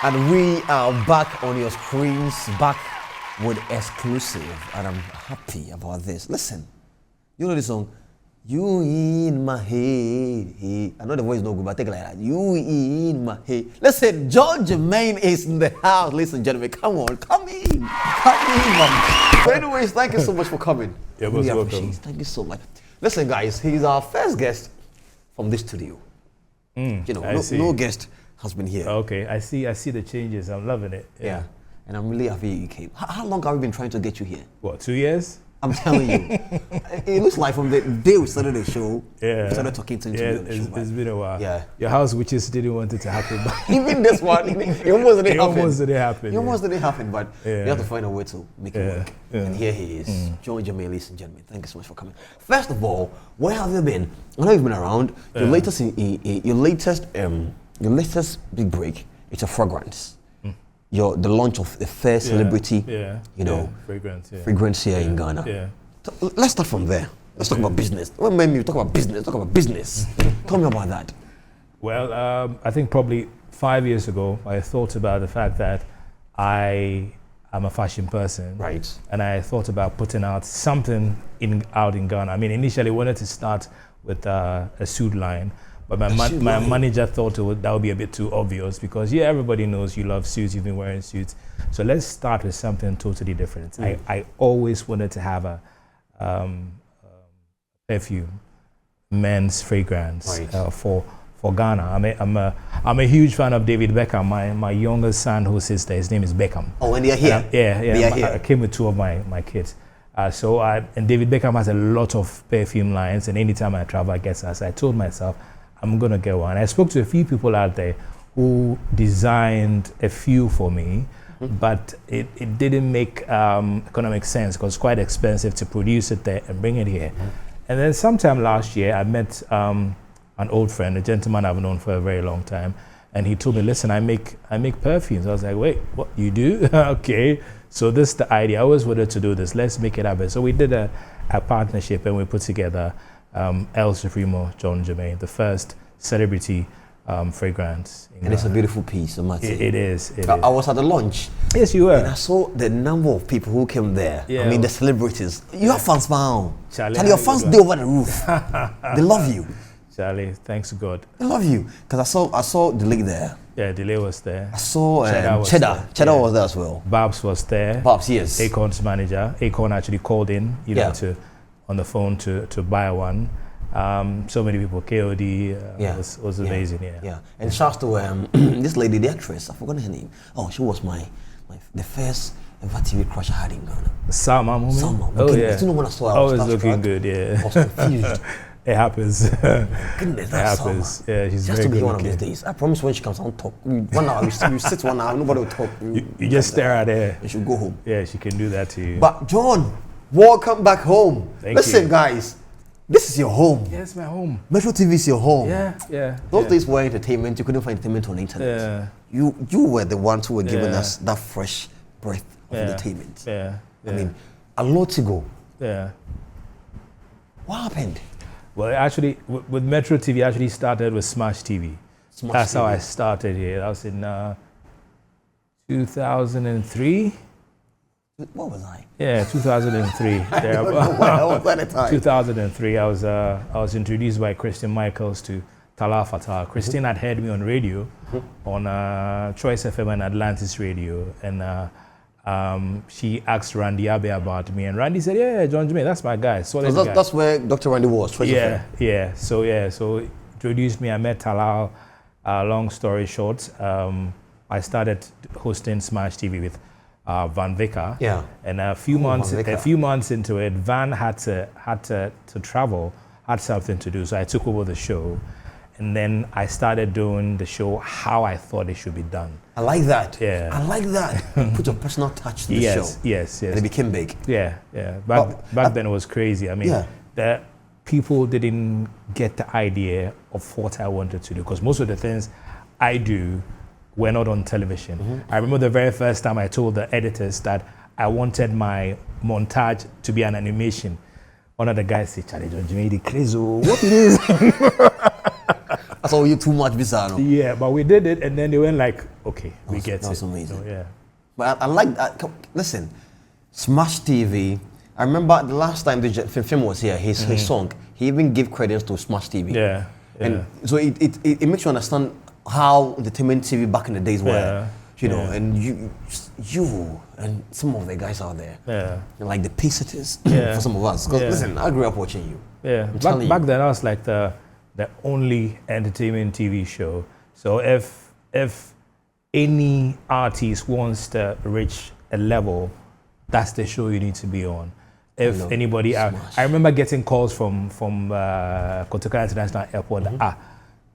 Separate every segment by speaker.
Speaker 1: And we are back on your screens, back with exclusive, and I'm happy about this. Listen, you know this song? You in my head. I know the voice is no good, but take it like that. You in my head. Listen, Germain is in the house. Listen, gentlemen, come on, come in, man. But anyways, thank you so much for coming.
Speaker 2: You're most welcome.
Speaker 1: Thank you so much. Listen, guys, he's our first guest from this studio. You know, no guest has been here.
Speaker 2: Okay, I see the changes. I'm loving it.
Speaker 1: Yeah. And I'm really happy you came. How long have we been trying to get you here?
Speaker 2: What, 2 years?
Speaker 1: I'm telling you. It looks like from the day we started the show, we started talking to you on the show.
Speaker 2: It's been a while.
Speaker 1: Yeah.
Speaker 2: Your house witches didn't want it to happen.
Speaker 1: Even this one, it almost didn't happen. It almost didn't happen, but we have to find a way to make it work. And here he is, Germain, ladies and gentlemen. Thank you so much for coming. First of all, where have you been? I know you've been around. Your latest big break, it's a fragrance. The launch of the first celebrity, fragrance here in Ghana.
Speaker 2: Yeah.
Speaker 1: Let's start from there. Let's talk about business. When you talk about business, Tell me about that.
Speaker 2: Well, I think probably 5 years ago, I thought about the fact that I am a fashion person.
Speaker 1: Right.
Speaker 2: And I thought about putting out something out in Ghana. I mean, initially I wanted to start with a suit line. But my manager thought that would be a bit too obvious because everybody knows you love suits, you've been wearing suits. So let's start with something totally different. I always wanted to have a perfume, men's fragrance for Ghana. I'm a huge fan of David Beckham. My youngest son, whose sister, his name is Beckham.
Speaker 1: Oh, and they're here?
Speaker 2: They are here. I came with two of my kids. And David Beckham has a lot of perfume lines, and anytime I travel, I get us. I told myself, I'm gonna get one. I spoke to a few people out there who designed a few for me, but it didn't make economic sense because it's quite expensive to produce it there and bring it here. And then sometime last year, I met an old friend, a gentleman I've known for a very long time, and he told me, listen, I make perfumes. I was like, wait, what, you do? Okay, so this is the idea. I always wanted to do this. Let's make it happen. So we did a partnership and we put together El Supremo John Germain, the first celebrity fragrance.
Speaker 1: And it's a beautiful piece, I must say.
Speaker 2: It is.
Speaker 1: I was at the launch.
Speaker 2: Yes, you were.
Speaker 1: And I saw the number of people who came there.
Speaker 2: Yeah.
Speaker 1: I mean, the celebrities. You have fans now.
Speaker 2: Charlie,
Speaker 1: your fans stay over the roof. They love you.
Speaker 2: Charlie, thanks to God.
Speaker 1: They love you. Because I saw Delay there.
Speaker 2: Yeah, Delay was there.
Speaker 1: I saw Cheddar. Cheddar was there as well.
Speaker 2: Babs was there.
Speaker 1: Babs, yes.
Speaker 2: Acorn's manager. Acorn actually called in, on the phone to buy one. So many people, KOD, was amazing,
Speaker 1: Yeah, and shouts to this lady, the actress, I forgot her name. Oh, she was the first ever TV crush I had in Ghana.
Speaker 2: Salma.
Speaker 1: Oh, yeah. You know when I saw her,
Speaker 2: I was looking good,
Speaker 1: I was confused.
Speaker 2: It happens.
Speaker 1: Goodness,
Speaker 2: it happens.
Speaker 1: Salma.
Speaker 2: Yeah, she's
Speaker 1: just
Speaker 2: very
Speaker 1: to be
Speaker 2: good
Speaker 1: one of these days. I promise when she comes, I won't talk. 1 hour, you sit 1 hour, nobody will talk.
Speaker 2: You just stare at her.
Speaker 1: You should go home.
Speaker 2: Yeah, she can do that to you.
Speaker 1: But John, welcome back home. Listen,
Speaker 2: you.
Speaker 1: guys. This is your home.
Speaker 2: Yes, my home.
Speaker 1: Metro TV is your home.
Speaker 2: Yeah.
Speaker 1: Those days were entertainment. You couldn't find entertainment on the internet.
Speaker 2: Yeah.
Speaker 1: You were the ones who were giving us that fresh breath of entertainment.
Speaker 2: Yeah.
Speaker 1: I mean, a lot to go.
Speaker 2: Yeah.
Speaker 1: What happened?
Speaker 2: Well, actually, with Metro TV, I actually started with Smash TV. That's how I started here. That was in 2003.
Speaker 1: What was I?
Speaker 2: Yeah, 2003.
Speaker 1: What was that time?
Speaker 2: 2003. I was introduced by Christine Michaels to Talal Fatah. Christine had heard me on radio, on Choice FM and Atlantis Radio, and she asked Randy Abe about me, and Randy said, "Yeah, John Germain, that's my guy." So
Speaker 1: that's where Dr. Randy was. Choice
Speaker 2: FM. So introduced me. I met Talal. Long story short, I started hosting Smash TV with Van Vicker.
Speaker 1: Yeah.
Speaker 2: And a few months into it, Van had to travel, had something to do. So I took over the show, and then I started doing the show how I thought it should be done.
Speaker 1: I like that.
Speaker 2: Yeah.
Speaker 1: I like that. Put your personal touch to the show.
Speaker 2: Yes.
Speaker 1: And it became big.
Speaker 2: Yeah. Back then it was crazy. I mean, the people didn't get the idea of what I wanted to do because most of the things I do were not on television. I remember the very first time I told the editors that I wanted my montage to be an animation. One of the guys said, "Charlie, John Germain, crazy. What it is?"
Speaker 1: That's all you too much bizarre.
Speaker 2: Yeah, but we did it, and then they went like, okay, we get it.
Speaker 1: That's amazing.
Speaker 2: So, yeah.
Speaker 1: But I like that. Listen, Smash TV. I remember the last time the film was here, his song, he even gave credence to Smash TV.
Speaker 2: Yeah.
Speaker 1: And so it makes you understand how entertainment TV back in the days were. You know, and you and some of the guys out there, like the pacesetters for some of us. Because listen, I grew up watching you.
Speaker 2: Yeah, back then I was like the only entertainment TV show. So if any artist wants to reach a level, that's the show you need to be on. If anybody, I remember getting calls from Kotoka International Airport.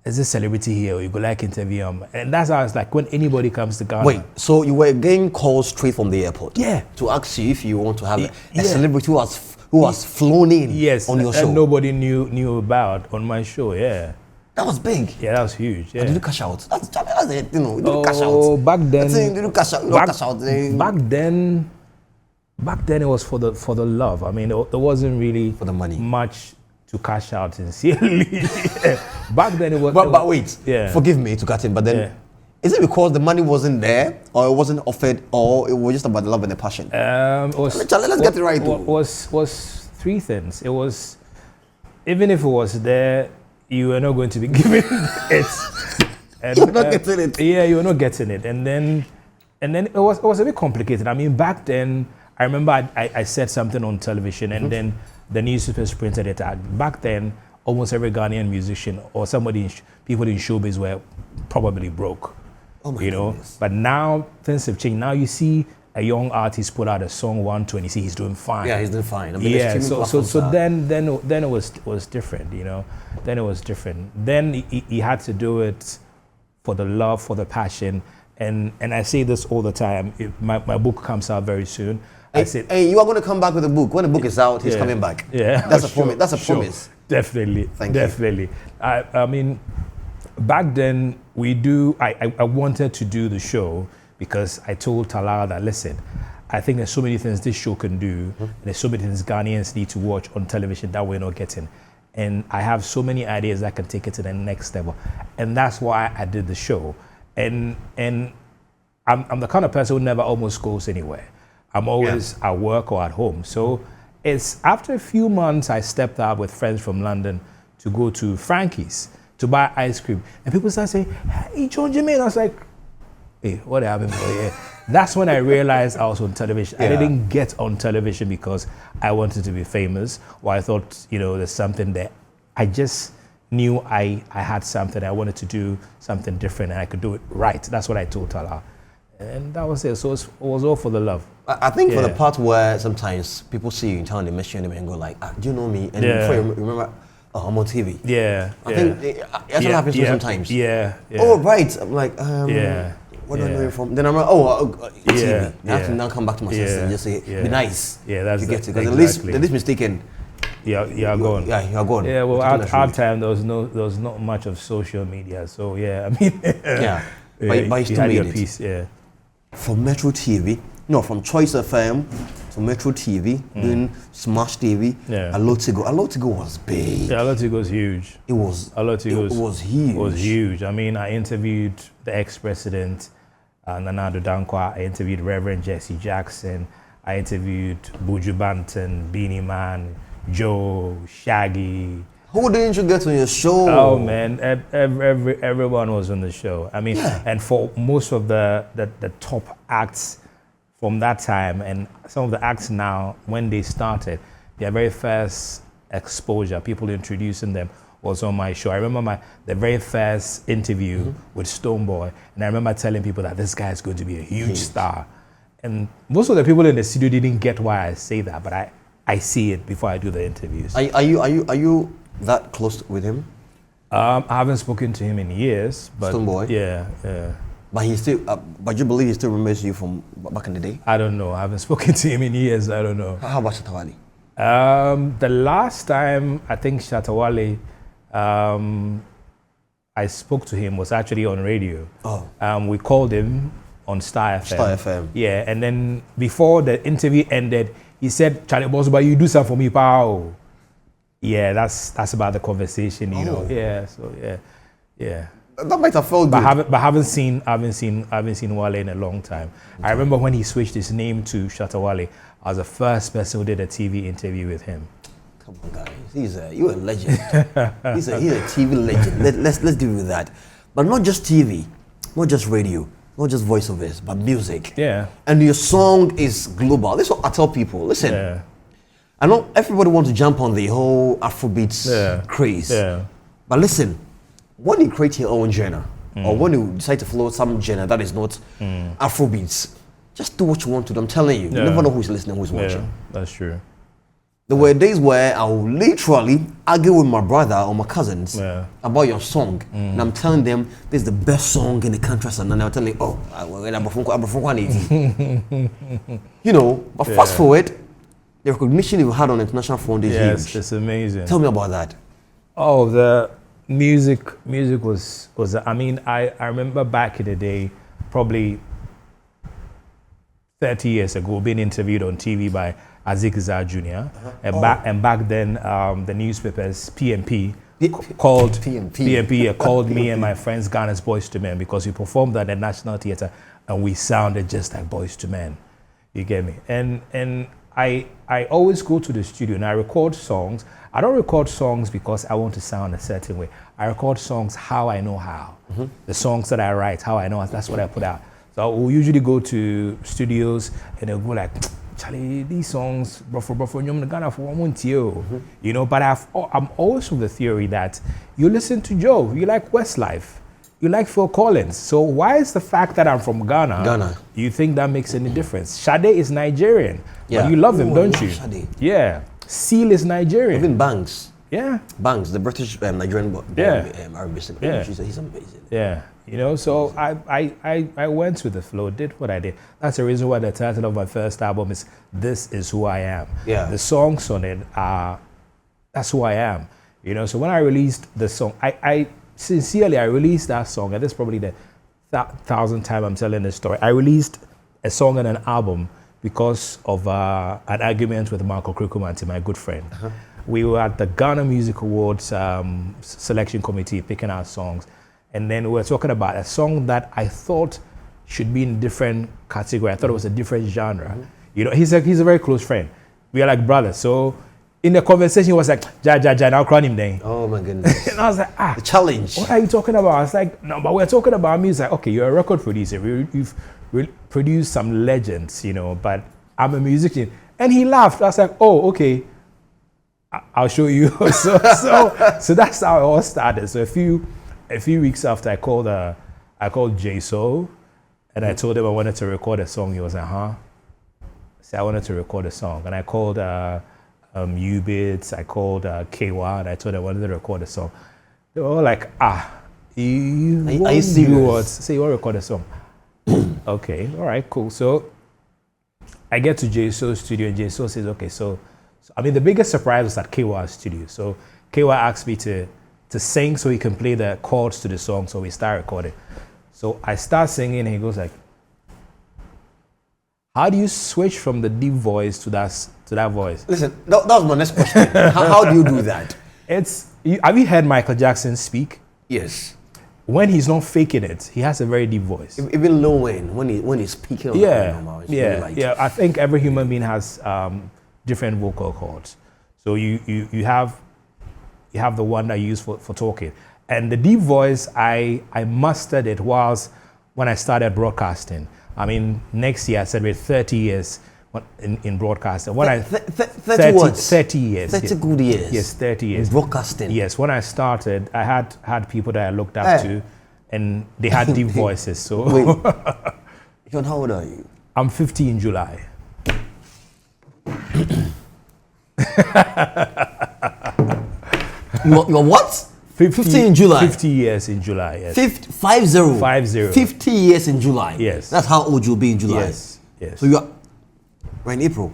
Speaker 2: Is this celebrity here? Or you go like interview him, and that's how it's like when anybody comes to Ghana.
Speaker 1: Wait, so you were getting calls straight from the airport?
Speaker 2: Yeah.
Speaker 1: To ask you if you want to have a celebrity who has flown in on your show.
Speaker 2: And nobody knew about on my show. Yeah.
Speaker 1: That was big.
Speaker 2: Yeah, that was huge. Yeah.
Speaker 1: Did you cash out? That's it. You know, you didn't cash out.
Speaker 2: Back then.
Speaker 1: Did you cash out? You cash out.
Speaker 2: Back then it was for the love. I mean, there wasn't really
Speaker 1: for the money
Speaker 2: much to cash out sincerely. Back then it was.
Speaker 1: But wait, forgive me to cut in, but then is it because the money wasn't there, or it wasn't offered, or it was just about the love and the passion? Let's get it right.
Speaker 2: Was three things. It was, even if it was there, you were not going to be given it. And,
Speaker 1: you're not getting it.
Speaker 2: Yeah, you were not getting it, and then it was a bit complicated. I mean, back then I remember I said something on television, and then the newspapers printed it out. Back then, almost every Ghanaian musician or people in showbiz were probably broke.
Speaker 1: Oh my goodness.
Speaker 2: But now things have changed. Now you see a young artist put out a song 120, you see he's doing fine.
Speaker 1: Yeah, he's doing fine. I
Speaker 2: mean, so then it was different, you know. Then it was different. Then he had to do it for the love, for the passion, and I say this all the time. My book comes out very soon.
Speaker 1: Hey, you are going to come back with a book. When the book is out, he's coming back.
Speaker 2: Yeah,
Speaker 1: that's a promise. That's a promise.
Speaker 2: Definitely, definitely. I mean, back then I wanted to do the show because I told Talal that, listen, I think there's so many things this show can do. And there's so many things Ghanaians need to watch on television that we're not getting. And I have so many ideas that can take it to the next level. And that's why I did the show. And I'm the kind of person who never almost goes anywhere. I'm always at work or at home. So it's after a few months, I stepped out with friends from London to go to Frankie's to buy ice cream. And people start saying, hey, John Germain. I was like, hey, what happened for you? That's when I realized I was on television. I didn't get on television because I wanted to be famous, or I thought, there's something there. I just knew I had something. I wanted to do something different, and I could do it right. That's what I told Tala. And that was it. So it was all for the love.
Speaker 1: I think for the part where sometimes people see you in town, they miss your name and go like, do you know me? And before you remember, I'm on TV.
Speaker 2: Yeah.
Speaker 1: I think that's what happens to me sometimes.
Speaker 2: Yeah.
Speaker 1: Oh, right. I'm like, where do I know you from? Then I'm like, TV. I have to now come back to my sister and just say, be nice.
Speaker 2: Yeah, that's
Speaker 1: it. Because at least mistaken.
Speaker 2: You're gone.
Speaker 1: Yeah, you're gone.
Speaker 2: Yeah, well, our time there was not much of social media. So yeah, I mean.
Speaker 1: But you still made it.
Speaker 2: Piece,
Speaker 1: From Metro TV, from Choice FM to Metro TV, doing Smash TV, Alotigo was big.
Speaker 2: Yeah, Alotigo was huge.
Speaker 1: It was huge.
Speaker 2: It was huge. I mean, I interviewed the ex-president, Nana Addo Dankwa. I interviewed Reverend Jesse Jackson. I interviewed Buju Banton, Beanie Man, Joe, Shaggy.
Speaker 1: Who didn't you get on your show?
Speaker 2: Oh man, everyone was on the show. I mean, and for most of the top acts from that time, and some of the acts now, when they started, their very first exposure, people introducing them, was on my show. I remember the very first interview with Stoneboy, and I remember telling people that this guy is going to be a huge star. And most of the people in the studio didn't get why I say that, but I see it before I do the interviews.
Speaker 1: Are you that close with him?
Speaker 2: I haven't spoken to him in years, but
Speaker 1: Stoneboy?
Speaker 2: Yeah.
Speaker 1: But he still, but you believe he still remembers you from back in the day?
Speaker 2: I don't know. I haven't spoken to him in years. I don't know.
Speaker 1: How about Shatawale?
Speaker 2: The last time I think Shatawale, I spoke to him was actually on radio.
Speaker 1: Oh.
Speaker 2: We called him on Star FM.
Speaker 1: Star FM.
Speaker 2: Yeah, and then before the interview ended, he said, "Charlie Bosuba, you do something for me, pal." Yeah, that's about the conversation, you know. Yeah, so yeah. Yeah.
Speaker 1: That might have felt good.
Speaker 2: I haven't seen Wale in a long time. I remember when he switched his name to Shatta Wale, I was the first person who did a TV interview with him.
Speaker 1: Come on, guys. You're a legend. he's a TV legend. Let's deal with that. But not just TV, not just radio, not just voiceovers, but music.
Speaker 2: Yeah.
Speaker 1: And your song is global. This is what I tell people. Listen,
Speaker 2: Yeah.
Speaker 1: I know everybody wants to jump on the whole Afrobeats craze.
Speaker 2: Yeah.
Speaker 1: But listen, when you create your own genre, or when you decide to follow some genre that is not Afrobeats, just do what you want to do. I'm telling you, you never know who's listening, who's watching.
Speaker 2: Yeah, that's true.
Speaker 1: There were days where I would literally argue with my brother or my cousins about your song. And I'm telling them, this is the best song in the country. And they'll tell me, oh, you know, but fast forward, the recognition you had on the international front is huge.
Speaker 2: It's amazing.
Speaker 1: Tell me about that.
Speaker 2: Oh, the music was I mean, I remember back in the day, probably 30 years ago, being interviewed on TV by Azik Zar Jr. And back then, the newspapers, PMP, called PMP called me and my friends Ghana's Boys to Men because we performed at the National Theatre and we sounded just like Boys to Men. You get me? And I always go to the studio and I record songs. I don't record songs because I want to sound a certain way. I record songs how I know how. The songs that I write, how I know, that's what I put out. So we'll usually go to studios and they'll go like, Charlie, these songs, you know, but I'm always of the theory that you listen to Joe, you like Westlife, you like Phil Collins. So why is the fact that I'm from Ghana, you think that makes any difference? Sade is Nigerian, but you love him, don't you?
Speaker 1: Sade.
Speaker 2: Yeah. Seal is Nigerian.
Speaker 1: Even Banks.
Speaker 2: Yeah.
Speaker 1: Banks, the British Nigerian Arabic singer.
Speaker 2: Yeah.
Speaker 1: He's amazing.
Speaker 2: Yeah. You know, so I went with the flow, did what I did. That's the reason why the title of my first album is This Is Who I Am. Yeah. The songs on it are, that's who I am. You know, so when I released the song, I sincerely released that song, and this is probably the 1,000th time I'm telling this story. I released a song and an album because of an argument with Marco Krikumanti, my good friend. We were at the Ghana Music Awards selection committee picking out songs. And then we were talking about a song that I thought should be in a different category. I thought it was a different genre. You know, he's a very close friend. We are like brothers. So in the conversation, he was like, Ja, now crown him then.
Speaker 1: Oh my goodness.
Speaker 2: And I was like,
Speaker 1: the challenge.
Speaker 2: What are you talking about? I was like, no, but we're talking about music. Okay, you're a record producer. You've produced some legends, you know, but I'm a musician. And he laughed. I was like, oh, okay. I'll show you. so that's how it all started. So a few weeks after, I called J-So, and I told him I wanted to record a song. He was like, huh? So I wanted to record a song. And I called U-Bits, I called KY, and I told him I wanted to record a song. They were all like, you serious? Say you want to record a song. Okay, all right, cool. So I get to J-So's studio, and J-So says, okay, so I mean, the biggest surprise was at KY's studio. So KY asked me to sing so he can play the chords to the song, so we start recording. So I start singing and he goes like, how do you switch from the deep voice to that voice?
Speaker 1: Listen, that was my next question. how do you do that?
Speaker 2: Have you heard Michael Jackson speak?
Speaker 1: Yes.
Speaker 2: When he's not faking it, he has a very deep voice.
Speaker 1: Even Lil Wayne, when he's speaking on
Speaker 2: yeah. I think every human being has different vocal cords. So you have the one that you use for talking. And the deep voice, I mastered it when I started broadcasting. I mean, next year I celebrate 30 years in broadcasting. 30 years.
Speaker 1: 30 good years.
Speaker 2: Yes, 30 years.
Speaker 1: In broadcasting.
Speaker 2: Yes, when I started, I had people that I looked up to, and they had deep voices. So,
Speaker 1: wait, John, how old are you?
Speaker 2: I'm 50 in July.
Speaker 1: You're what? 50 in July.
Speaker 2: 50 years in July, yes.
Speaker 1: 50. 50 years in July.
Speaker 2: Yes.
Speaker 1: That's how old you'll be in July.
Speaker 2: Yes.
Speaker 1: So you're in April,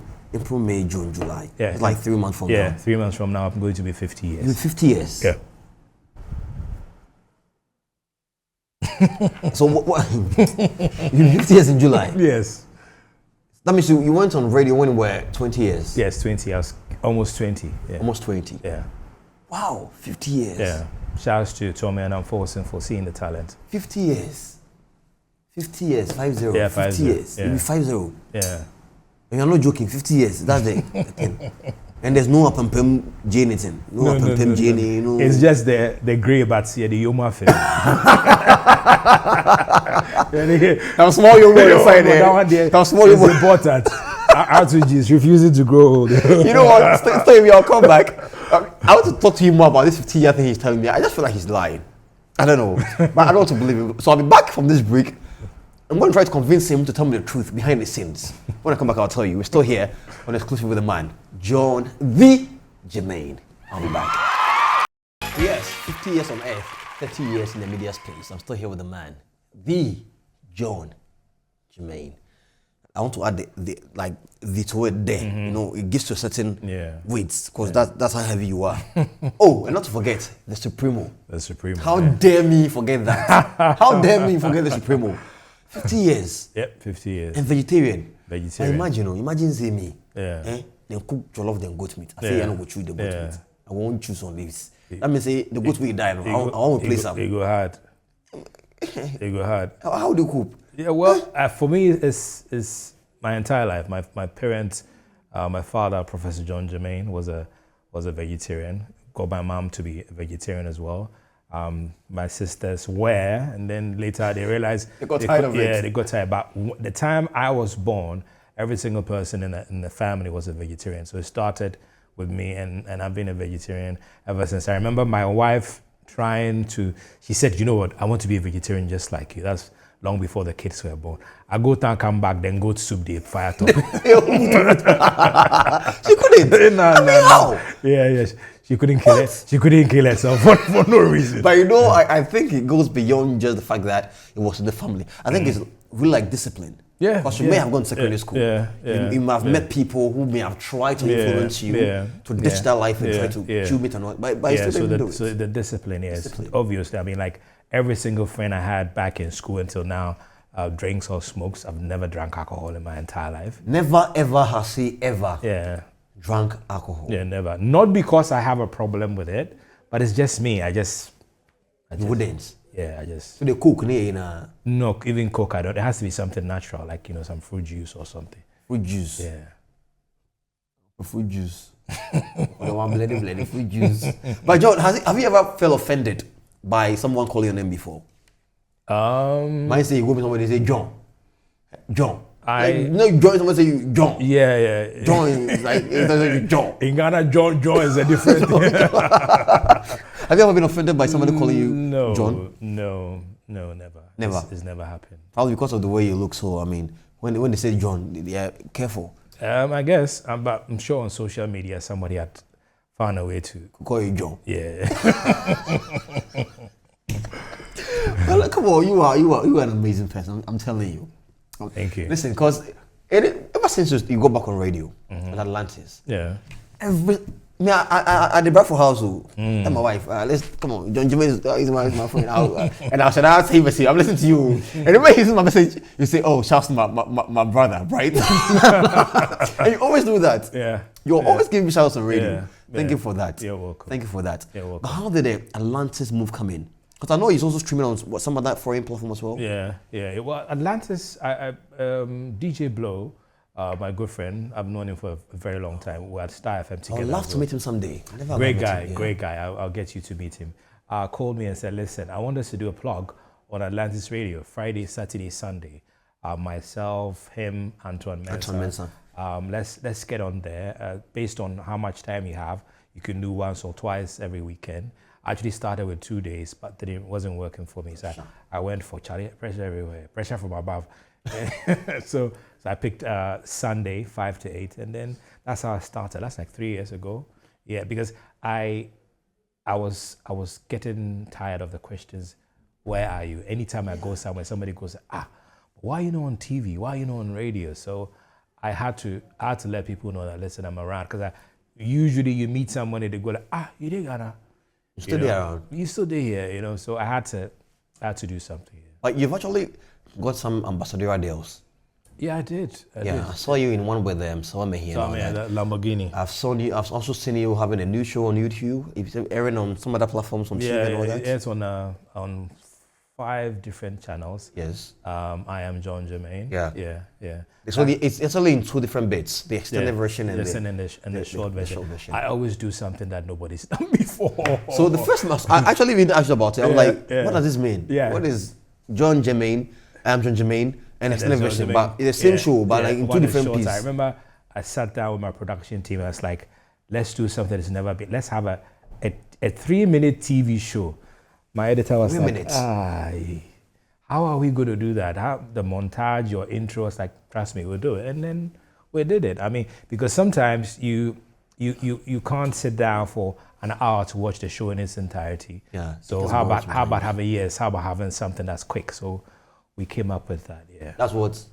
Speaker 1: May, June, July. Yeah. It's like 3 months from now.
Speaker 2: Yeah, 3 months from now I'm going to be 50 years.
Speaker 1: You're 50 years?
Speaker 2: Yeah.
Speaker 1: So what you're 50 years in July?
Speaker 2: Yes.
Speaker 1: That means you went on radio when you were 20 years?
Speaker 2: Yes, 20. I was almost 20. Yeah.
Speaker 1: Almost 20?
Speaker 2: Yeah.
Speaker 1: Wow, 50 years.
Speaker 2: Yeah. Shouts to Tommy and Unforcing for seeing the talent.
Speaker 1: 50 years. 50 years, 5-0.
Speaker 2: Yeah,
Speaker 1: 50 years.
Speaker 2: Yeah.
Speaker 1: It'll be 5-0.
Speaker 2: Yeah.
Speaker 1: And you're not joking, 50 years. That's the thing. And there's no Apampem J anything. No Apampem J any. No.
Speaker 2: It's just the grey bats here, the Yoma film.
Speaker 1: That small Yoma you find there. That small
Speaker 2: Yoma. It's important. RTG refusing to grow old.
Speaker 1: You know what? Stay with me, I'll come back. I want to talk to you more about this 50-year thing he's telling me. I just feel like he's lying. I don't know. But I don't want to believe him. So I'll be back from this break. I'm going to try to convince him to tell me the truth behind the scenes. When I come back, I'll tell you. We're still here on Exclusive with the man, John the Germain. I'll be back. Yes, 50 years on earth, 30 years in the media space. I'm still here with the man, the John Germain. I want to add the to it there. You know, it gives to a certain weight because that's how heavy you are. Oh, and not to forget the Supremo.
Speaker 2: The Supremo.
Speaker 1: How dare me forget that? How dare me forget the Supremo? 50 years.
Speaker 2: Yep, 50 years.
Speaker 1: And vegetarian.
Speaker 2: Vegetarian.
Speaker 1: Imagine say me.
Speaker 2: Yeah.
Speaker 1: Then cook jollof, then goat meat. I say I don't go chew the goat meat. I won't choose on leaves. That means say the goat will die. I won't place them.
Speaker 2: It go hard. It go hard.
Speaker 1: How do you cook?
Speaker 2: Yeah, well, for me, it's my entire life. My parents, my father, Professor John Germain, was a vegetarian. Got my mom to be a vegetarian as well. My sisters were, and then later they realized
Speaker 1: they got tired of it.
Speaker 2: Yeah, they got tired. But the time I was born, every single person in the family was a vegetarian. So it started with me, and I've been a vegetarian ever since. I remember my wife she said, you know what, I want to be a vegetarian just like you. That's long before the kids were born. I go down, come back, then goat soup, the fire top.
Speaker 1: She couldn't.
Speaker 2: No. Yeah. She couldn't kill it. She couldn't kill herself for no reason.
Speaker 1: But you know, I think it goes beyond just the fact that it was in the family. I think it's really like discipline.
Speaker 2: Yeah.
Speaker 1: Because you may have gone to secondary school. You may have met people who may have tried to influence you to ditch that life and try to chew meat and all. But you still didn't do it.
Speaker 2: So the discipline, yes. Obviously, I mean, like every single friend I had back in school until now drinks or smokes. I've never drank alcohol in my entire life.
Speaker 1: Never, ever has he ever drank alcohol?
Speaker 2: Yeah, never. Not because I have a problem with it, but it's just me.
Speaker 1: You wouldn't?
Speaker 2: Yeah,
Speaker 1: So they cook
Speaker 2: No, even Coke, I don't. It has to be something natural, like, some fruit juice or something.
Speaker 1: Fruit juice?
Speaker 2: Yeah.
Speaker 1: Fruit juice. The one bloody fruit juice. But John, have you ever felt offended by someone calling your name before? Might say you go to somebody and say John. John. John, someone say you John.
Speaker 2: Yeah.
Speaker 1: John is like it's John.
Speaker 2: In Ghana, John is a different thing.
Speaker 1: Have you ever been offended by somebody calling you John?
Speaker 2: No, never.
Speaker 1: Never.
Speaker 2: It's never happened.
Speaker 1: Probably because of the way you look. So I mean, when they say John, they are careful.
Speaker 2: I guess, but I'm sure on social media somebody had found a way to
Speaker 1: call you John.
Speaker 2: Yeah.
Speaker 1: Well, come on, you are an amazing person. I'm telling you.
Speaker 2: Thank you.
Speaker 1: Listen, because ever since you go back on radio at Atlantis, I the Bradford household and my wife. Let's come on, John Germain is my friend. And I said, I'll say message. I'm listening to you. And when he sees my message, you say, "Oh, shouts to my brother, right?" And you always do that.
Speaker 2: Yeah.
Speaker 1: You're always giving me shouts on radio.
Speaker 2: Yeah.
Speaker 1: Thank you for that.
Speaker 2: You're welcome.
Speaker 1: Thank you for that.
Speaker 2: You're welcome.
Speaker 1: But how did the Atlantis move come in? Because I know he's also streaming on some of that foreign platform as well.
Speaker 2: Yeah. Well, Atlantis, DJ Blow, my good friend, I've known him for a very long time. We're at Star FM together.
Speaker 1: I'd love to meet him someday.
Speaker 2: Great guy. I'll get you to meet him. Called me and said, listen, I want us to do a plug on Atlantis Radio, Friday, Saturday, Sunday. Myself, him, Antoine Mensah. Let's get on there. Based on how much time you have, you can do once or twice every weekend. I actually started with 2 days, but then it wasn't working for me. So I went for pressure everywhere, pressure from above. So I picked Sunday, 5 to 8, and then that's how I started. That's like 3 years ago. Yeah, because I was getting tired of the questions, where are you? Anytime I go somewhere, somebody goes, why are you not on TV? Why are you not on radio? So I had to let people know that, listen, I'm around. Because usually you meet someone and they go like, you did Ghana.
Speaker 1: You're still there around.
Speaker 2: You still there here, so I had to do something.
Speaker 1: Like you've actually got some ambassadorial deals.
Speaker 2: Yeah, I did.
Speaker 1: I saw you in one with Salome here.
Speaker 2: That Lamborghini.
Speaker 1: I've also seen you having a new show on YouTube. It's airing on some other platforms, on TV and all that.
Speaker 2: It's on 5 different channels.
Speaker 1: Yes.
Speaker 2: I am Germain. Yeah.
Speaker 1: It's only in 2 different bits: the extended version and
Speaker 2: the short version. I always do something that nobody's done before.
Speaker 1: So the first month, I actually been asked about it. I'm like, what does this mean?
Speaker 2: Yeah.
Speaker 1: What is Germain? I am Germain. And extended version, but it's the same show, but like in 2 different pieces.
Speaker 2: I remember I sat down with my production team and I was like, let's do something that's never been. Let's have a 3-minute TV show. My editor was
Speaker 1: 3
Speaker 2: like,
Speaker 1: minutes.
Speaker 2: How are we going to do that? How the montage, your intro, was like, trust me, we'll do it. And then we did it. I mean, because sometimes you can't sit down for an hour to watch the show in its entirety.
Speaker 1: Yeah.
Speaker 2: So how about having something that's quick? So we came up with that, yeah.
Speaker 1: That's what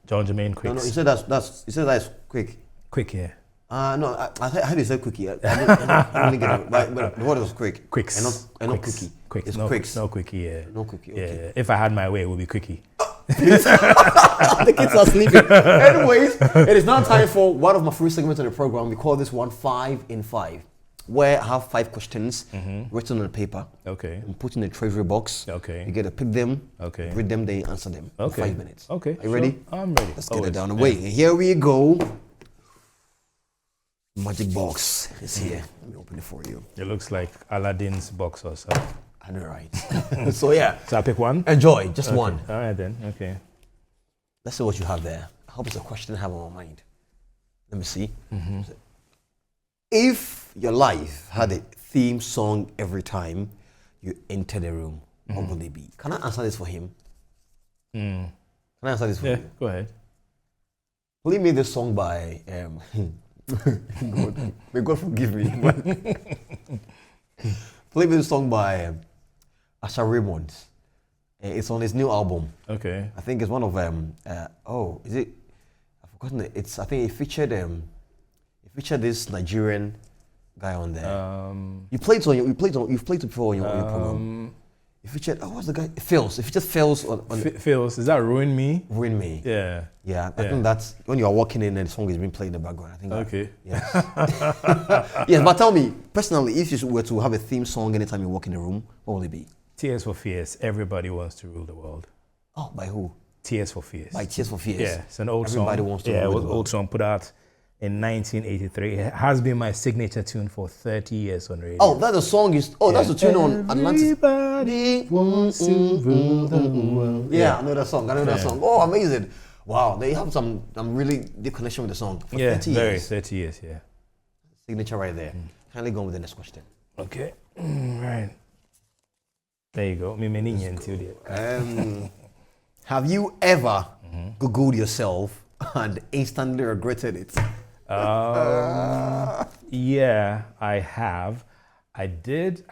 Speaker 2: Germain quick.
Speaker 1: No, you said that's quick.
Speaker 2: Quick, yeah.
Speaker 1: No, I heard you said quickie. I don't really get it. But the word was quick.
Speaker 2: Quicks.
Speaker 1: And not quickie.
Speaker 2: Quick.
Speaker 1: It's
Speaker 2: no,
Speaker 1: quicks.
Speaker 2: No quickie, yeah.
Speaker 1: No quickie. Okay.
Speaker 2: Yeah. If I had my way, it would be quickie.
Speaker 1: The kids are sleeping. Anyways, it is now time for one of my first segments of the program. We call this one 5 in 5, where I have 5 questions written on paper.
Speaker 2: Okay.
Speaker 1: And put in the treasury box.
Speaker 2: Okay.
Speaker 1: You get to pick them.
Speaker 2: Okay.
Speaker 1: Read them. Then answer them.
Speaker 2: Okay.
Speaker 1: In 5 minutes.
Speaker 2: Okay.
Speaker 1: Are you ready?
Speaker 2: I'm ready.
Speaker 1: Let's get it down the way. And here we go. Magic box is here. Let me open it for you.
Speaker 2: It looks like Aladdin's box or so.
Speaker 1: I know, right? So yeah.
Speaker 2: So I pick one?
Speaker 1: Enjoy. Just one.
Speaker 2: All right then. Okay.
Speaker 1: Let's see what you have there. I hope it's a question I have on my mind. Let me see. If your life had a theme song every time you enter the room, what would it be? Can I answer this for him? Can I answer this for you?
Speaker 2: Go ahead.
Speaker 1: Play me this song by God, may God forgive me. Play me this song by Asha Raymond. It's on his new album.
Speaker 2: Okay.
Speaker 1: I think it's one of is it? I've forgotten it. I think it featured this Nigerian guy on there. You've played it before on your program. You featured what's the guy? Phils. It featured Phils on
Speaker 2: Phils. Is that Ruin Me?
Speaker 1: Ruin Me.
Speaker 2: Yeah.
Speaker 1: Yeah. I think that's when you are walking in and the song is being played in the background. I think.
Speaker 2: Okay.
Speaker 1: Yes. Yes, but tell me personally, if you were to have a theme song anytime you walk in the room, what would it be?
Speaker 2: Tears for Fears. Everybody wants to rule the world.
Speaker 1: Oh, by who?
Speaker 2: Tears for Fears.
Speaker 1: By Tears for Fears.
Speaker 2: Yeah, it's an old
Speaker 1: Everybody
Speaker 2: song.
Speaker 1: Wants to
Speaker 2: rule
Speaker 1: rule
Speaker 2: it was
Speaker 1: the
Speaker 2: an
Speaker 1: world.
Speaker 2: old song put out in 1983. It has been my signature tune for 30 years on radio.
Speaker 1: Oh, that's the song that's the tune on Atlantis.
Speaker 2: Everybody wants to rule the world.
Speaker 1: Yeah, I know that song. Oh, amazing. Wow, they have some really deep connection with the song. For 30 years.
Speaker 2: 30 years, yeah.
Speaker 1: Signature right there. Kindly go on with the next question.
Speaker 2: Okay, right. There you go.
Speaker 1: Have you ever Googled yourself and instantly regretted it?
Speaker 2: Yeah, I have. I did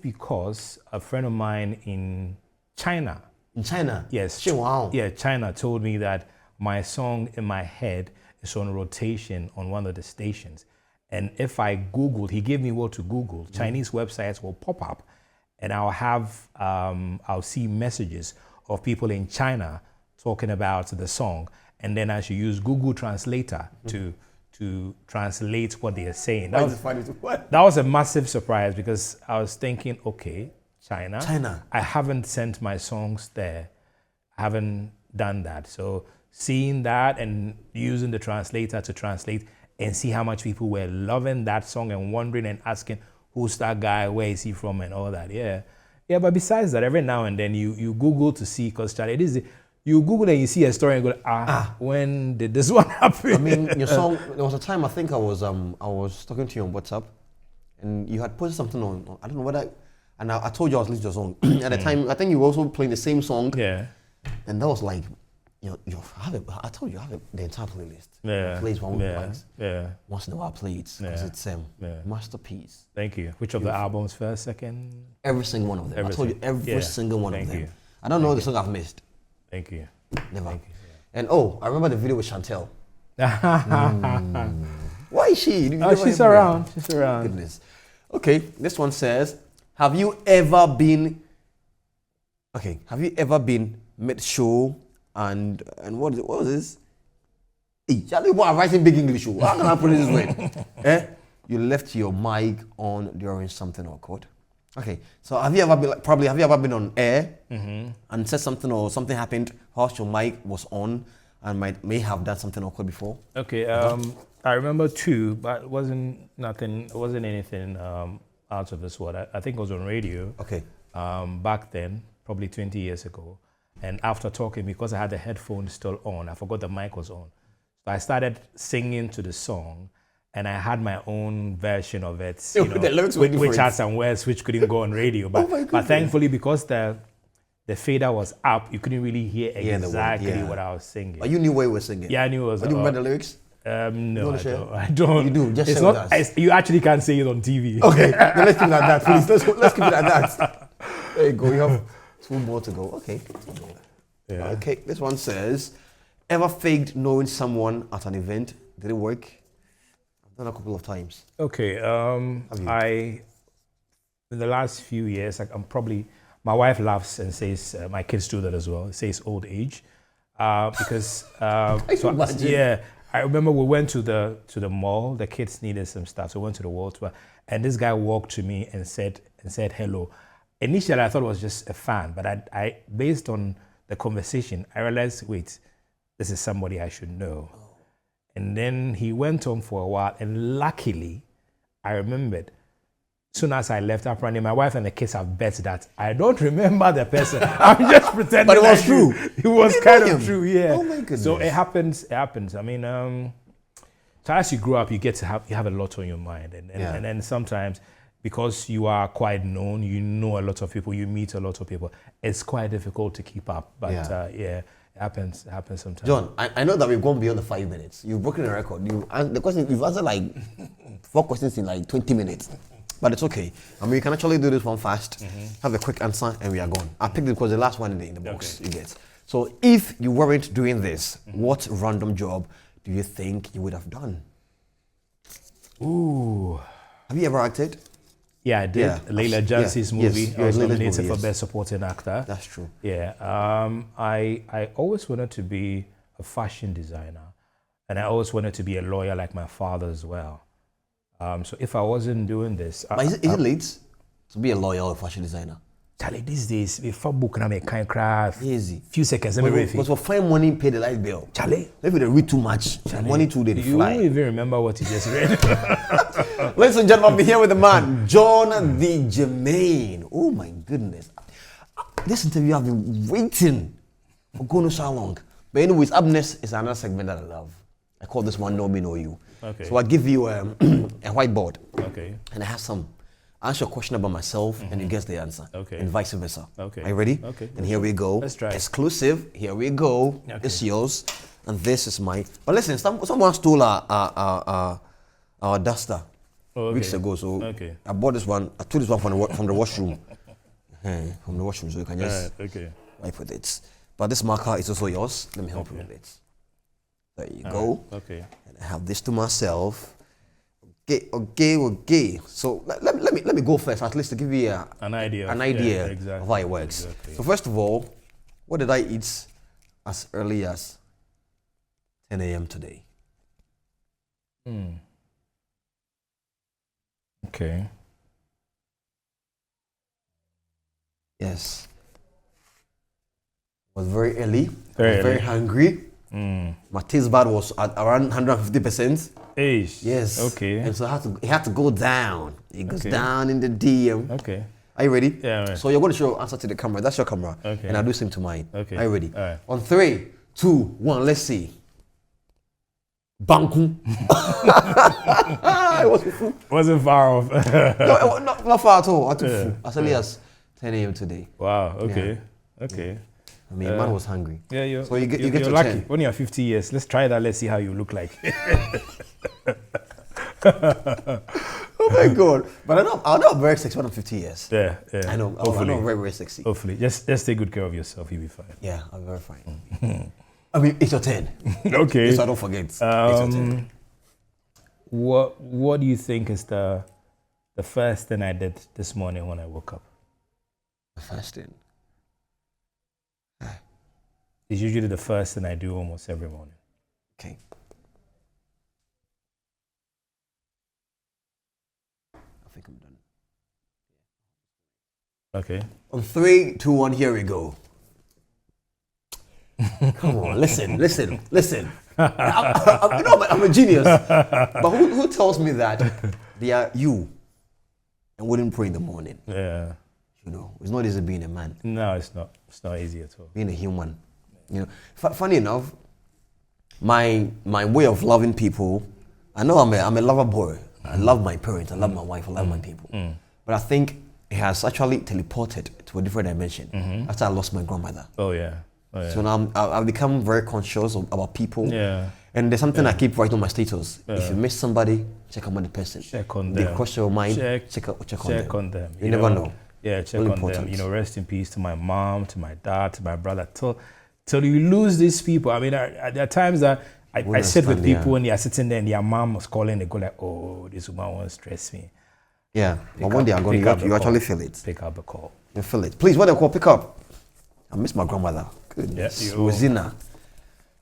Speaker 2: because a friend of mine in China.
Speaker 1: In China?
Speaker 2: Yes.
Speaker 1: Wow.
Speaker 2: Yeah, China told me that my song in my head is on rotation on one of the stations. And if I Googled, he gave me what to Google. Chinese websites will pop up and I'll see messages of people in China talking about the song. And then I should use Google Translator to translate what they are saying. That was a massive surprise because I was thinking, okay, China. I haven't sent my songs there. I haven't done that. So seeing that and using the translator to translate and see how much people were loving that song and wondering and asking, who's that guy, where is he from and all that. Yeah. Yeah, but besides that, every now and then you Google to see, because Charlie, you Google and you see a story and go, when did this one happen?
Speaker 1: I mean, your song, there was a time I think I was talking to you on WhatsApp and you had posted something on I don't know whether, and I told you I was listening to your song. At the time, I think you were also playing the same song.
Speaker 2: Yeah.
Speaker 1: And that was like, I told you I have the entire playlist.
Speaker 2: Yeah.
Speaker 1: Plays one with
Speaker 2: yeah. Yeah.
Speaker 1: Once in a while, play it because it's masterpiece.
Speaker 2: Thank you. Which of the albums first, second?
Speaker 1: Every single one of them. I told you every single one of them.
Speaker 2: Thank you.
Speaker 1: I don't know the song I've missed.
Speaker 2: Thank you.
Speaker 1: Never.
Speaker 2: Thank you. Yeah.
Speaker 1: And I remember the video with Chantel. Why is she?
Speaker 2: She's around. She's around.
Speaker 1: Goodness. Okay, this one says, have you ever been mid-show and what was this? Hey, Charlie, you are writing big English. How can I put it this way? You left your mic on during something awkward. Okay, so have you ever been on air and said something or something happened whilst your mic was on and may have done something awkward before?
Speaker 2: Okay, I remember two, but it wasn't anything out of this world. I think it was on radio.
Speaker 1: Okay.
Speaker 2: Back then, probably 20 years ago. And after talking, because I had the headphones still on, I forgot the mic was on. So I started singing to the song, and I had my own version of it, which had some words which couldn't go on radio. But thankfully, because the fader was up, you couldn't really hear exactly what I was singing.
Speaker 1: But you knew what you were singing?
Speaker 2: Yeah, I knew it was.
Speaker 1: Do you remember the lyrics?
Speaker 2: No, I don't.
Speaker 1: You do, just share with us.
Speaker 2: You actually can't say it on TV.
Speaker 1: Okay, then let's keep it at that, please. Let's keep it at that. There you go, you have 2 more to go. Okay.
Speaker 2: Yeah.
Speaker 1: Okay, this one says, ever faked knowing someone at an event? Did it work? I've done a couple of times.
Speaker 2: Okay, in the last few years, my wife laughs and says, my kids do that as well, it says old age. Because, I remember we went to the mall, the kids needed some stuff, so we went to the World Tour, and this guy walked to me and said hello. Initially, I thought it was just a fan, but I based on the conversation, I realized, wait, this is somebody I should know. Oh. And then he went on for a while, and luckily, I remembered. Soon as I left, apparently my wife and the kids have bet that I don't remember the person. I'm just pretending.
Speaker 1: But it was true.
Speaker 2: It was kind of true, yeah.
Speaker 1: Oh my goodness.
Speaker 2: So it happens. I mean, so as you grow up, you have a lot on your mind, and then sometimes, because you are quite known, you know a lot of people, you meet a lot of people, it's quite difficult to keep up. But it happens sometimes.
Speaker 1: John, I know that we've gone beyond the 5 minutes. You've broken the record. You've answered like 4 questions in like 20 minutes. But it's okay. I mean, you can actually do this one fast, have a quick answer, and we are gone. I picked it because the last one in the box you get. So if you weren't doing this, what random job do you think you would have done?
Speaker 2: Ooh.
Speaker 1: Have you ever acted?
Speaker 2: Yeah, I did.
Speaker 1: Yeah.
Speaker 2: Leila Jansi's movie.
Speaker 1: Yes.
Speaker 2: I was nominated for Best Supporting Actor.
Speaker 1: That's true.
Speaker 2: Yeah. I always wanted to be a fashion designer, and I always wanted to be a lawyer like my father as well. So if I wasn't doing this...
Speaker 1: But is it late to be a lawyer or a fashion designer?
Speaker 2: Charlie, these days, before book, I make kind craft.
Speaker 1: Easy.
Speaker 2: Few seconds, everything.
Speaker 1: But for fine money, pay the light bill.
Speaker 2: Charlie.
Speaker 1: Maybe they read too much. Charlie, money too, they fly.
Speaker 2: You don't even remember what you just read.
Speaker 1: Ladies and gentlemen, I'm here with the man, John the Germain. Oh my goodness. This interview I've been waiting for going so long. But anyways, up next is another segment that I love. I call this one Know Me, Know You.
Speaker 2: Okay.
Speaker 1: So I give you a whiteboard.
Speaker 2: Okay.
Speaker 1: And I have some. I ask you a question about myself and you guess the answer.
Speaker 2: Okay.
Speaker 1: And vice versa.
Speaker 2: Okay.
Speaker 1: Are you ready?
Speaker 2: Okay.
Speaker 1: And here we go.
Speaker 2: Let's try.
Speaker 1: Exclusive. Here we go.
Speaker 2: Okay.
Speaker 1: It's yours. And this is mine. But listen, someone stole our duster weeks ago. So I bought this one. I took this one from the washroom. From the washroom, so you can just wipe with it. But this marker is also yours. Let me help you with it. There you go.
Speaker 2: Okay.
Speaker 1: And I have this to myself. Okay. So let me go first, at least to give you
Speaker 2: an idea
Speaker 1: of how it works.
Speaker 2: Exactly.
Speaker 1: So first of all, what did I eat as early as 10 a.m. today?
Speaker 2: Okay.
Speaker 1: Yes. Was very early.
Speaker 2: Very
Speaker 1: hungry. My taste bud was at around 150%. Yes.
Speaker 2: Okay.
Speaker 1: And so it had to go down. It goes down in the DM.
Speaker 2: Okay.
Speaker 1: Are you ready?
Speaker 2: Yeah, I'm ready.
Speaker 1: So you're going to show answer to the camera. That's your camera.
Speaker 2: Okay.
Speaker 1: And I'll do same to mine.
Speaker 2: Okay.
Speaker 1: Are you ready?
Speaker 2: All right.
Speaker 1: On 3, 2, 1, let's see. Banku. It was full.
Speaker 2: Wasn't far off.
Speaker 1: No, not far at all. I took full. As early as 10 a.m. today.
Speaker 2: Wow. Okay. Yeah. Okay.
Speaker 1: Yeah. I mean, man was hungry.
Speaker 2: Yeah,
Speaker 1: so you get
Speaker 2: you're
Speaker 1: your
Speaker 2: lucky.
Speaker 1: 10.
Speaker 2: When you're 50 years, let's try that. Let's see how you look like.
Speaker 1: Oh my God! But I know I'm very sexy when I'm 50 years.
Speaker 2: Yeah.
Speaker 1: I know.
Speaker 2: Hopefully.
Speaker 1: I'm very, very sexy.
Speaker 2: Hopefully, just take good care of yourself. You'll be fine.
Speaker 1: Yeah, I'm very fine. I mean, it's your turn.
Speaker 2: Okay.
Speaker 1: So I don't forget. It's your turn.
Speaker 2: What do you think is the first thing I did this morning when I woke up?
Speaker 1: The first thing.
Speaker 2: It's usually the first thing I do almost every morning.
Speaker 1: Okay. think I'm done.
Speaker 2: Okay.
Speaker 1: On 3, 2, 1, here we go. Come on, listen. I'm a genius. But who tells me that they are you and wouldn't pray in the morning?
Speaker 2: Yeah.
Speaker 1: It's not easy being a man.
Speaker 2: No, it's not. It's not easy at all.
Speaker 1: Being a human. Funny enough, my way of loving people, I know I'm a lover boy. I love my parents, I love my wife, I love my people. But I think it has actually teleported to a different dimension after I lost my grandmother.
Speaker 2: Oh yeah.
Speaker 1: So now I've become very conscious about people.
Speaker 2: Yeah.
Speaker 1: And there's something I keep writing on my status. If you miss somebody, check on the person.
Speaker 2: Check on
Speaker 1: they
Speaker 2: them.
Speaker 1: Cross your mind, check on them. You never know.
Speaker 2: Yeah, check really on important. Them. Rest in peace to my mom, to my dad, to my brother. Till you lose these people. I mean, there are times that I sit with people and they are sitting there and their mom was calling. They go like, "Oh, this woman won't stress me."
Speaker 1: Yeah, but when they are gone, you actually feel it.
Speaker 2: Pick up the call.
Speaker 1: You feel it. Please, what they call, pick up. I miss my grandmother. Goodness. Rosina.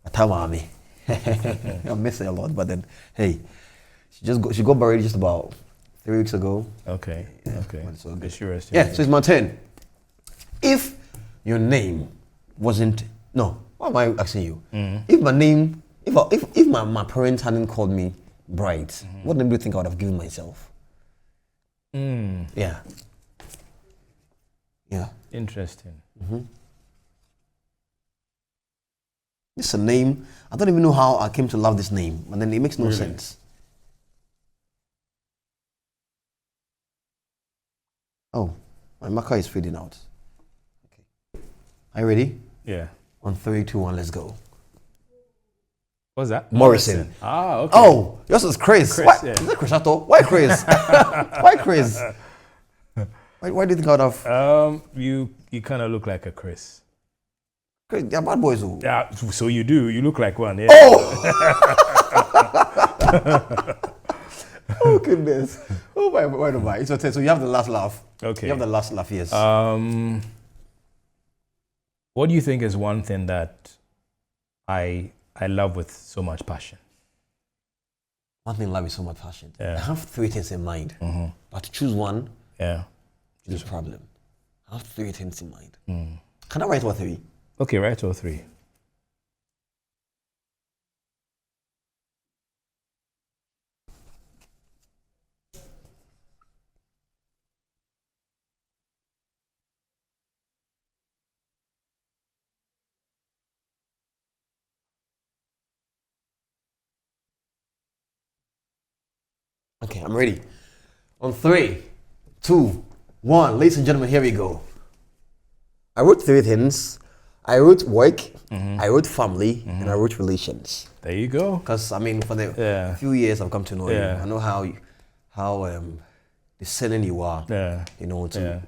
Speaker 1: Atamami. I miss her a lot, but then, hey, she got buried just about 3 weeks ago.
Speaker 2: Okay.
Speaker 1: Yeah,
Speaker 2: okay.
Speaker 1: So it's my turn. If your name wasn't, no, why am I asking you? If my name, if my parents hadn't called me Bright, what name do you think I would have given myself? Yeah.
Speaker 2: Interesting.
Speaker 1: It's a name. I don't even know how I came to love this name, and then it makes no sense. Oh, my marker is fading out. Okay. Are you ready?
Speaker 2: Yeah.
Speaker 1: On 3, 2, 1, let's go.
Speaker 2: What's that?
Speaker 1: Morrison.
Speaker 2: Ah, okay.
Speaker 1: Oh, yours is Chris. Why?
Speaker 2: Yeah.
Speaker 1: Is it Chris Atto? Why Chris? Why Chris? Why do you think I would have?
Speaker 2: You kind of look like a Chris.
Speaker 1: Chris, they're bad boys. Who?
Speaker 2: Yeah, so you do. You look like one. Yeah.
Speaker 1: Oh! Oh goodness. Oh my. It's okay. So you have the last laugh.
Speaker 2: Okay.
Speaker 1: You have the last laugh, yes.
Speaker 2: What do you think is one thing that I love with so much passion?
Speaker 1: One thing I love with so much passion.
Speaker 2: Yeah.
Speaker 1: I have 3 things in mind. But to choose one, is a problem. I have 3 things in mind. Can I write all 3?
Speaker 2: Okay, write all 3.
Speaker 1: Okay, I'm ready. On 3, 2, 1, ladies and gentlemen, here we go. I wrote 3 things. I wrote work, I wrote family, and I wrote relations.
Speaker 2: There you go.
Speaker 1: Because I mean, for the few years I've come to know you, I know how discerning you are.
Speaker 2: Yeah.
Speaker 1: You know, to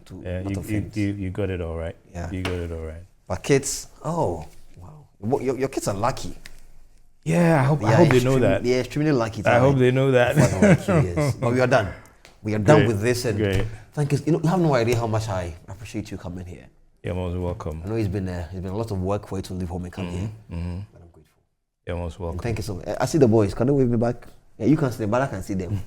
Speaker 2: you got it all right.
Speaker 1: Yeah.
Speaker 2: You got it all right.
Speaker 1: But kids, oh wow, your kids are lucky.
Speaker 2: Yeah, I hope they know that.
Speaker 1: They're extremely lucky.
Speaker 2: I hope they know that.
Speaker 1: But we are done. We are done with this, and
Speaker 2: Great.
Speaker 1: thank you. You have no idea how much I appreciate you coming here.
Speaker 2: You're most welcome.
Speaker 1: I know it's been a lot of work for you to leave home and come here, but I'm grateful.
Speaker 2: You're most welcome.
Speaker 1: And thank you so much. I see the boys. Can they wave me back? Yeah, you can see them, but I can see them.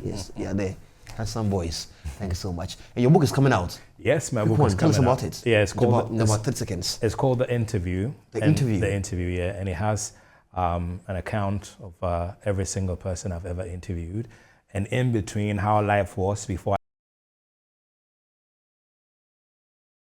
Speaker 1: Yes, yeah, there. Handsome boys. Thank you so much. And your book is coming out.
Speaker 2: Yes, my book is coming out.
Speaker 1: Tell us about it.
Speaker 2: Yeah, it's called
Speaker 1: about 30 seconds.
Speaker 2: It's called The Interview.
Speaker 1: The Interview,
Speaker 2: yeah, and it has an account of every single person I've ever interviewed, and in between how life was before